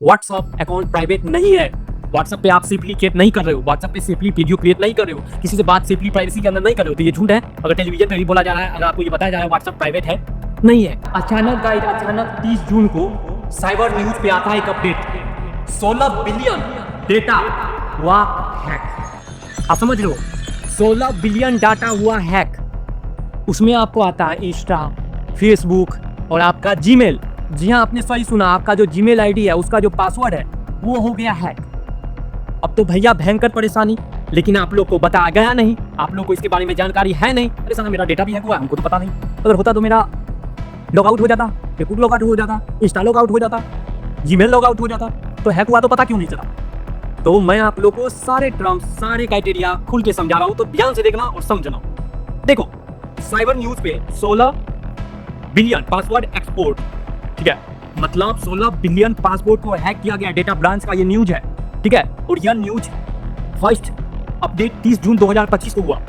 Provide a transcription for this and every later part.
WhatsApp account private नहीं है। WhatsApp पे आप सेफली क्रिएट नहीं कर रहे हो, व्हाट्सएप पे सेफली वीडियो क्रिएट नहीं कर रहे हो, किसी से बात सेफली प्राइवेसी के अंदर नहीं कर रहे हो, तो ये झूठ है। अगर टेलीविजन पे भी बोला जा रहा है, अगर आपको ये बताया जा रहा है व्हाट्सएप प्राइवेट है, नहीं है। अचानक 30 जून को साइबर न्यूज पे आता है एक अपडेट, 16 बिलियन डेटा हुआ हैक। आप समझ रहे हो, 16 बिलियन डाटा हुआ हैक। उसमें आपको आता है इंस्टा, फेसबुक और आपका जीमेल। जी हाँ, आपने सही सुना, आपका जो जीमेल आईडी है उसका जो पासवर्ड है वो हो गया हैक। अब तो भैया भयंकर परेशानी, लेकिन आप लोग को बताया गया नहीं, आप लोग को इसके बारे में जानकारी है नहीं। अरे साला मेरा डेटा भी हैक हुआ, हमको तो पता नहीं। अगर होता तो मेरा लॉग आउट हो जाता, फेसबुक लॉग आउट हो जाता, इंस्टा लॉग आउट हो जाता, जीमेल लॉग आउट हो जाता, तो हैक हुआ तो पता क्यों नहीं चला। तो मैं आप लोग को सारे टर्म्स, सारे क्राइटेरिया खुल के समझा रहा हूँ, तो ध्यान से देखना और समझना। देखो, साइबर न्यूज पे 16 बिलियन पासवर्ड एक्सपोर्ट, ठीक है, मतलब 16 बिलियन पासवर्ड को हैक किया गया, डेटा ब्रांच का ये न्यूज है, ठीक है। और यह न्यूज फर्स्ट अपडेट 30 जून 2025 को हुआ,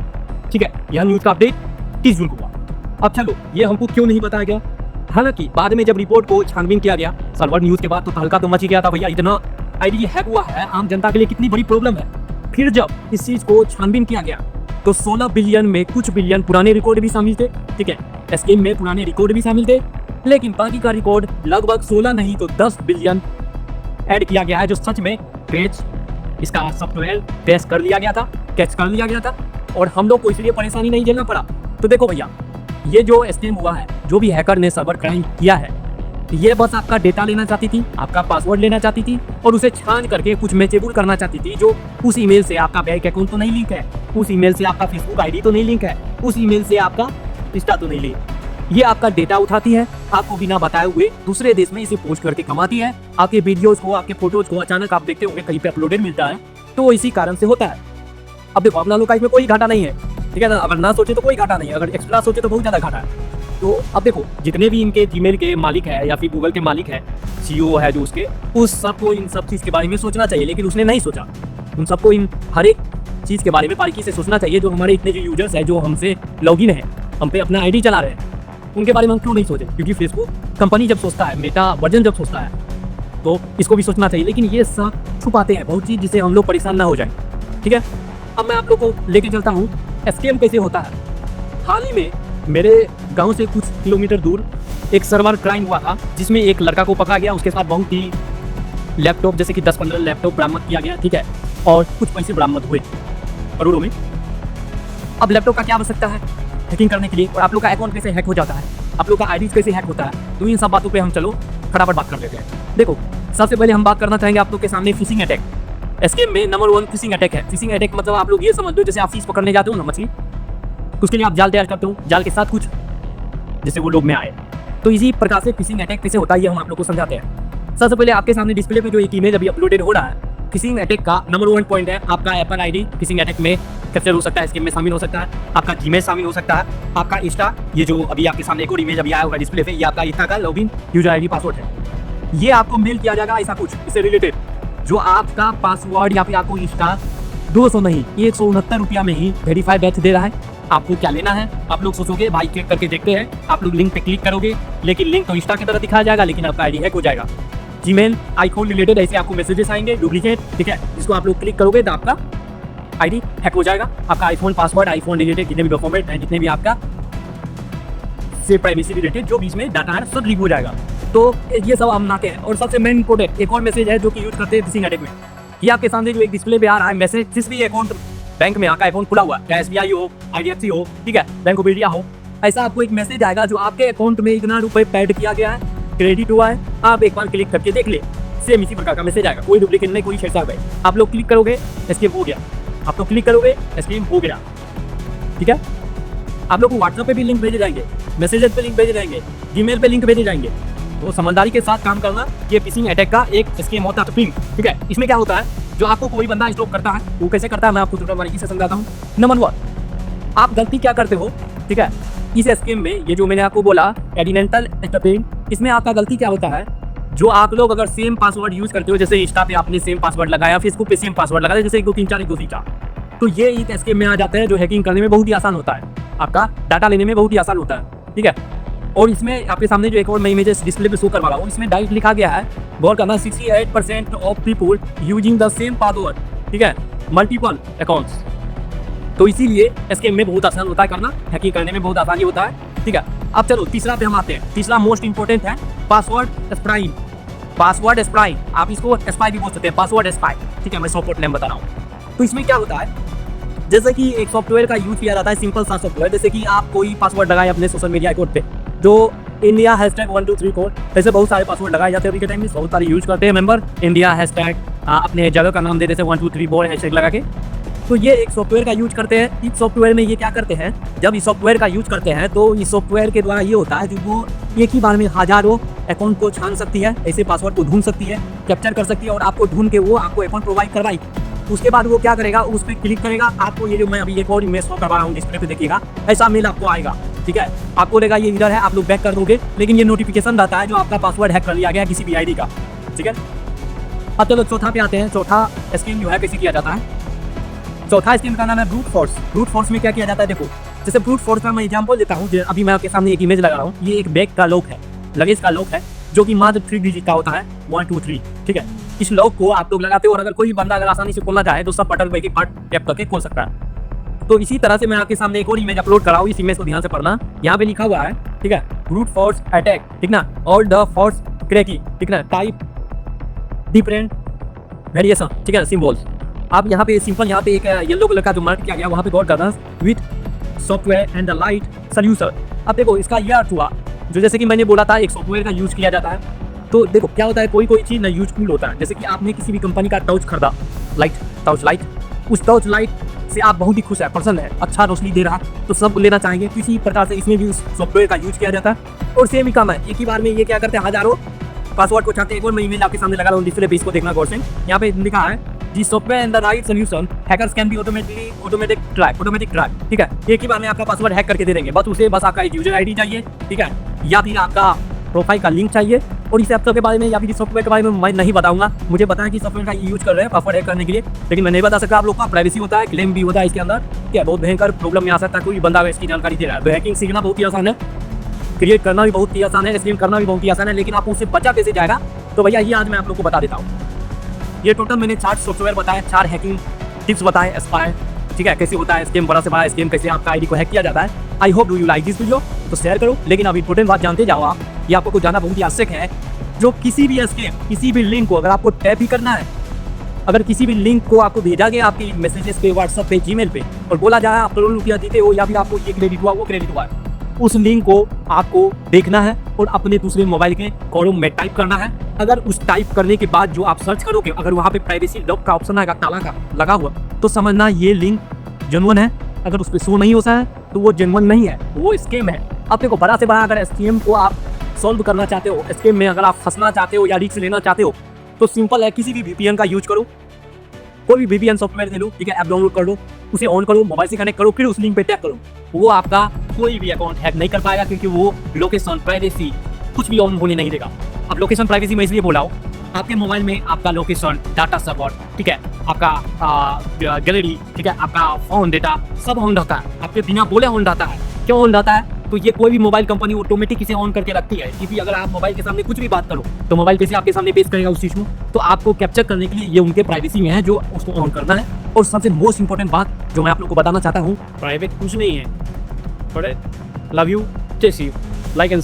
ठीक है। यह न्यूज का अपडेट 30 जून को हुआ। अब चलो, ये हमको क्यों नहीं बताया गया। हालांकि बाद में जब रिपोर्ट को छानबीन किया गया सर्वर न्यूज के बाद, तो तहलका तो मच ही गया था, भैया इतना आईडी हैक हुआ है, आम जनता के लिए कितनी बड़ी प्रॉब्लम है। फिर जब इस चीज को छानबीन किया गया तो 16 बिलियन में कुछ बिलियन पुराने रिकॉर्ड भी शामिल थे, ठीक है। स्कीम में पुराने रिकॉर्ड भी शामिल थे, लेकिन बाकी का रिकॉर्ड लगभग 16 नहीं तो 10 बिलियन ऐड किया गया है, जो सच में पेज इसका सॉफ्टवेयर टेस्ट कर लिया गया था, कैच कर लिया गया था, और हम लोग को इसलिए परेशानी नहीं झेलना पड़ा। तो देखो भैया, ये जो स्कीम हुआ है, जो भी हैकर ने सर्वर क्राइम किया है, ये बस आपका डेटा लेना चाहती थी, आपका पासवर्ड लेना चाहती थी, और उसे छान करके कुछ मैचेबल करना चाहती थी, जो उस ईमेल से आपका बैंक अकाउंट तो नहीं लिंक है, उस ईमेल से आपका फेसबुक आईडी तो नहीं लिंक है, उस ईमेल से आपका इंस्टा तो नहीं लिंक। ये आपका डेटा उठाती है, आपको बिना बताए हुए दूसरे देश में इसे पोस्ट करके कमाती है। आपके वीडियोस को, आपके फोटोज को अचानक आप देखते होंगे कहीं पे अपलोडेड मिलता है, तो इसी कारण से होता है। अब देखो, अपना लोग का इसमें कोई घाटा नहीं है, ठीक है ना। अगर ना सोचे तो कोई घाटा नहीं है, अगर एक्स्ट्रा सोचे तो बहुत ज्यादा घाटा है। तो अब देखो, जितने भी इनके जीमेल के मालिक है या फिर गूगल के मालिक है, सीईओ है जो उसके, उस सबको इन सब चीज़ के बारे में सोचना चाहिए, लेकिन उसने नहीं सोचा। उन सबको इन हर एक चीज़ के बारे में बारीकी से सोचना चाहिए। जो हमारे इतने जो यूजर्स हैं, जो हमसे लॉगिन है, हम पे अपना आईडी चला रहे हैं, उनके बारे में हम क्यों नहीं सोचे। क्योंकि फेसबुक कंपनी जब सोचता है, मेटा वर्जन जब सोचता है, तो इसको भी सोचना चाहिए। लेकिन ये सब छुपाते हैं बहुत चीज़, जिससे हम लोग परेशान ना हो जाए, ठीक है। अब मैं आप लोग को लेके चलता हूँ स्कैम कैसे होता है। हाल ही में मेरे गांव से कुछ किलोमीटर दूर एक सर्वर क्राइम हुआ था, जिसमें एक लड़का को पकड़ा गया, उसके साथ बहुत ही लैपटॉप, जैसे कि 10-15 लैपटॉप बरामद किया गया, ठीक है, और कुछ पैसे बरामद हुए करोड़ों में। अब लैपटॉप का क्या आवश्यकता है हैकिंग करने के लिए, और आप लोग का अकाउंट कैसे हैक हो जाता है, आप लोग का आईडी कैसे हैक होता है, तो इन सब बातों पे हम चलो फटाफट बात कर लेते हैं। देखो, सबसे पहले हम बात करना चाहेंगे आप लोग के सामने फिशिंग अटैक। स्कैम में नंबर 1 फिशिंग अटैक है। फिशिंग अटैक मतलब आप लोग ये समझ लो, जैसे आप फिश पकड़ने जाते हो ना, मछली, उसके लिए आप जाल तैयार करते हो, जाल के साथ कुछ जैसे वो लोग में आए, तो इसी प्रकार से फिशिंग अटैक कैसे होता है ये हम आप लोग को समझाते हैं। सबसे पहले आपके सामने डिस्प्ले पे जो एक इमेज अभी अपलोडेड हो रहा है, फिशिंग अटैक का नंबर 1 पॉइंट है आपका एप्पल आईडी फिशिंग अटैक में कैप्चर हो सकता है, स्कीम में शामिल हो सकता है, आपका जीमेल शामिल हो सकता है, आपका इंस्टा, ये जो अभी आपके सामने एक और इमेज अभी आया होगा डिस्प्ले पे, ये आपका इंस्टा का लॉगिन यूजर आईडी पासवर्ड है। ये आपको मेल किया जाएगा ऐसा कुछ इससे रिलेटेड, जो आपका पासवर्ड या फिर आपको इंस्टा 200 नहीं 169 रुपया में ही वेरीफाई बैच दे रहा है। आपको क्या लेना है, आप लोग सोचोगे भाई चेक करके देखते हैं, आप लोग लिंक पे क्लिक करोगे, लेकिन लिंक तो इंस्टा की तरह दिखाया जाएगा, लेकिन आपका आईडी हैक हो जाएगा। जीमेल, आईफोन रिलेटेड ऐसे आपको मैसेजेस आएंगे डुप्लीकेट, ठीक है, जिसको आप लोग क्लिक करोगे तो आपका आईडी हैक हो जाएगा। आपका आईफोन पासवर्ड, आईफोन रिलेटेड जितने भी डॉक्यूमेंट हैं, जितने भी आपका से प्राइवेसी रिलेटेड जो बीच में डाटा है, सब लीक हो जाएगा। तो ये सब हम नाते हैं। और सबसे मेन इंपॉर्टेंट एक और मैसेज है जो कि यूज करते हैं फिशिंग अटैक में। ये आपके सामने जो एक डिस्प्ले पे आ रहा है मैसेज, जिस भी अकाउंट बैंक में आपका अकाउंट खुला हुआ है, चाहे SBI हो, IDFC हो, ठीक है, बैंक ऑफ इंडिया हो, ऐसा आपको एक मैसेज आएगा जो आपके अकाउंट में इतना रुपए पैड किया गया है, क्रेडिट हुआ है, आप एक बार क्लिक करके देख ले। सेम इसी प्रकार का मैसेज आएगा, कोई डुप्लीकेट नहीं, कोई छेड़छाड़ नहीं। आप लोग क्लिक करोगे स्कैम हो गया, आप लोग क्लिक करोगे स्कैम हो गया, ठीक है। आप लोग को व्हाट्सएप पे भी लिंक भेजे जाएंगे, मैसेजेस पे लिंक भेजे जाएंगे, जीमेल पे लिंक भेजे जाएंगे। तो समझदारी के साथ काम करना, ये फिशिंग अटैक का एक स्कीम होता है, ठीक है। इसमें क्या होता है, जो आपको कोई बंदा स्टॉक करता है, वो कैसे करता है मैं आपको थोड़ा बारीकी से समझाता हूँ। नंबर 1, आप गलती क्या करते हो, ठीक है, इस स्कीम में ये जो मैंने आपको बोला एडिनेंटल स्टपिंग, इसमें आपका गलती क्या होता है, जो आप लोग अगर सेम पासवर्ड यूज करते हो, जैसे इंस्टा पे आपने सेम पासवर्ड लगाया, फेसबुक पे सेम पासवर्ड लगाया, जैसे 1 2 3 4 1 2 3 4, तो ये इस स्कीम में आ जाते हैं, जो हैकिंग करने में बहुत ही आसान होता है, आपका डाटा लेने में बहुत ही आसान होता है, ठीक है। और इसमें आपके सामने जो एक और मैं इमेजेस डिस्प्ले पे शो करवा रहा हूँ, इसमें डायरेक्ट लिखा गया है, गौर करना, 68% of people using the same password, ठीक है, मल्टीपल अकाउंट्स। तो इसीलिए स्कैम में बहुत आसान होता है करना, हैकिंग करने में बहुत आसानी होता है, ठीक है। अब चलो तीसरा पे हम आते हैं। तीसरा मोस्ट इंपॉर्टेंट है पासवर्ड स्प्राइंग। पासवर्ड स्प्राइंग, आप इसको स्पाई भी बोल सकते हैं, पासवर्ड स्पाई, ठीक है, मैं सॉफ्टवेयर नेम बता रहा हूँ। तो इसमें क्या होता है, जैसे कि एक सॉफ्टवेयर का यूज किया जाता है, सिंपल सा सॉफ्टवेयर, जैसे कि आप कोई पासवर्ड लगाए अपने सोशल मीडिया अकाउंट पे, जो इंडिया #123 ऐसे बहुत सारे पासवर्ड लगाए जाते हैं अभी के टाइम में, बहुत सारे यूज करते हैं मेंबर, इंडिया हैशटैग अपने जगह का नाम दे देते हैं 123 हैशटैग लगा के। तो ये एक सॉफ्टवेयर का यूज करते हैं। इस सॉफ्टवेयर में ये क्या करते हैं, जब इस सॉफ्टवेयर का यूज करते हैं तो इस सॉफ्टवेयर के द्वारा ये होता है कि वो एक ही बार में हजारों अकाउंट को छान सकती है, ऐसे पासवर्ड को ढूंढ सकती है, कैप्चर कर सकती है और आपको ढूंढ के वो आपको अकाउंट प्रोवाइड करवाई। उसके बाद वो क्या करेगा, उस पर क्लिक करेगा, आपको ये जो मैं अभी एक और इमेज शो करवा रहा हूँ डिस्प्ले पे देखिएगा, ऐसा मेल आपको आएगा, ठीक है। आपको लगेगा ये इधर है, आप लोग बैक कर दोगे, लेकिन ये नोटिफिकेशन रहता है जो आपका पासवर्ड हैक कर लिया गया किसी भी आईडी का, ठीक है। अब चलो चौथा पे आते हैं। चौथा स्कीम जो है कैसे किया जाता है, चौथा स्कीम का नाम है ब्रूट फोर्स। ब्रूट फोर्स में क्या किया जाता है, देखो, जैसे ब्रूट फोर्स का मैं एग्जांपल देता हूँ। अभी मैं आपके सामने एक इमेज लगा रहा हूँ, ये एक बैग का लॉक है, लगेज का लॉक है, जो कि मात्र 3 डिजिट का होता है, 1 2 3, ठीक है। इस लॉक को आप लोग लगाते हो और अगर कोई बंदा अगर आसानी से खोलना चाहे तो सब बटन पे एक बार टैप करके खोल सकता है। तो इसी तरह से मैं आपके सामने एक और इमेज अपलोड कर रहा हूँ, इस इमेज को ध्यान से पढ़ना। यहाँ पे लिखा हुआ है, ठीक है, ब्रूट फोर्स अटैक, ठीक ना, और द फोर्स क्रैकिंग, ठीक ना, टाइप डिफरेंट वेरिएशन, ठीक है, सिंबल्स। आप यहाँ पे सिंपल, यहाँ पे एक येलो कलर का जो मार्क किया गया वहाँ पे गौर करना, with software and the light solution. अब देखो इसका यह अर्थ हुआ, जो जैसे कि मैंने बोला था एक सॉफ्टवेयर का यूज किया जाता है। तो देखो क्या होता है, कोई कोई चीज़ ना यूजफुल होता है, जैसे कि आपने किसी भी कंपनी का टॉर्च खरीदा, टॉर्च लाइट, उस टॉर्च लाइट से आप बहुत ही खुश है, पसंद है, अच्छा रोशनी दे रहा, तो सब लेना चाहेंगे। तो इसी प्रकार से इसमें भी उस सॉफ्टवेयर का यूज किया जाता है और सेम ही काम है, एक ही बार में ये क्या करते हैं, हजारों पासवर्ड को चाहते हैं। एक और मैं ईमेल आपके सामने लगा रहा हूँ डिस्प्ले पे, इसको देखना गौर से। यहाँ पे लिखा है, दी software and the right solution hackers can be automatic track, ठीक है। एक ही बार में आपका पासवर्ड हैक करके दे देंगे, बस आपका एक यूजर आईडी चाहिए, ठीक है, या फिर आपका प्रोफाइल का लिंक चाहिए। और इस ऐप के बारे में या फिर इस सॉफ्टवेयर के बारे में मैं नहीं बताऊंगा, मुझे पता है कि सॉफ्टवेयर का यूज कर रहे हैं पासवर्ड हैक करने के लिए, लेकिन मैं नहीं बता सकता। आप लोग का प्राइवेसी होता है, क्लेम भी होता है इसके अंदर, क्या बहुत भयंकर प्रॉब्लम में आ सकता है कोई बंदा इसकी जानकारी दे रहा है। तो हैकिंग सीखना बहुत ही आसान है, क्रिएट करना भी बहुत ही आसान है, स्कैम करना भी बहुत ही आसान है, लेकिन आप उससे बचा कैसे जाएगा, तो भैया ये आज मैं आप लोग को बता देता हूँ। ये टोटल मैंने 4 सॉफ्टवेयर बताए, 4 हैकिंग टिप्स बताए, स्पाई, ठीक है, कैसे होता है स्कैम, बड़ा से बड़ा स्कैम, कैसे आपका आईडी को हैक किया जाता है। I hope do you like this video, तो शेयर करो। लेकिन अब इंपॉर्टेंट बात जानते जाओ आप, ये आपको कुछ जानना बहुत ही आवश्यक है। जो किसी भी स्कैम, किसी भी लिंक को अगर आपको टैप ही करना है, अगर किसी भी लिंक को आपको भेजा गया आपके मैसेजेस पे, व्हाट्सएप पे, जीमेल पे, और बोला जाए आप करोड़ रुपया जीते हो या फिर आपको ये क्रेडिट हुआ, वो क्रेडिट हुआ, उस लिंक को आपको देखना है और अपने दूसरे मोबाइल के कॉलम में टाइप करना है। अगर उस टाइप करने के बाद जो आप सर्च करोगे, अगर वहाँ पे प्राइवेसी लॉक का ऑप्शन आएगा, ताला का लगा हुआ, तो समझना ये लिंक जेन्युइन है। अगर उस पर शो नहीं होता है तो वो जेन्युइन नहीं है, वो स्कैम है। अब देखो बड़ा से बड़ा अगर स्कैम को आप सॉल्व करना चाहते हो, स्कैम में अगर आप फंसना चाहते हो या रिस्क लेना चाहते हो, तो सिंपल है, किसी भी VPN का यूज करो, कोई भी VPN सॉफ्टवेयर ले लो, ठीक है, ऐप डाउनलोड कर लो, उसे ऑन करो, मोबाइल से कनेक्ट करो, फिर उस लिंक पे टैप करो। वो आपका कोई भी अकाउंट हैक नहीं कर पाएगा, क्योंकि वो लोकेशन प्राइवेसी कुछ भी ऑन होने नहीं देगा। अब लोकेशन प्राइवेसी मैं इसलिए बोला हूँ, आपके मोबाइल में आपका लोकेशन, डाटा सर्वर, ठीक है, आपका गैलरी, ठीक है, आपका फोन डेटा सब ऑन रहता है, आपके बिना बोले ऑन रहता है। क्यों ऑन रहता है? तो ये कोई भी मोबाइल कंपनी ऑटोमेटिक इसे ऑन करके रखती है, क्योंकि अगर आप मोबाइल के सामने कुछ भी बात करो तो मोबाइल कैसे आपके सामने पेश करेगा उस चीज़ को। तो आपको कैप्चर करने के लिए ये उनके प्राइवेसी में है, जो उसको ऑन करना है। और सबसे मोस्ट इंपॉर्टेंट बात जो मैं आप लोग को बताना चाहता हूँ, प्राइवेट कुछ नहीं है, बड़े लव यू, जय सी, लाइक एंड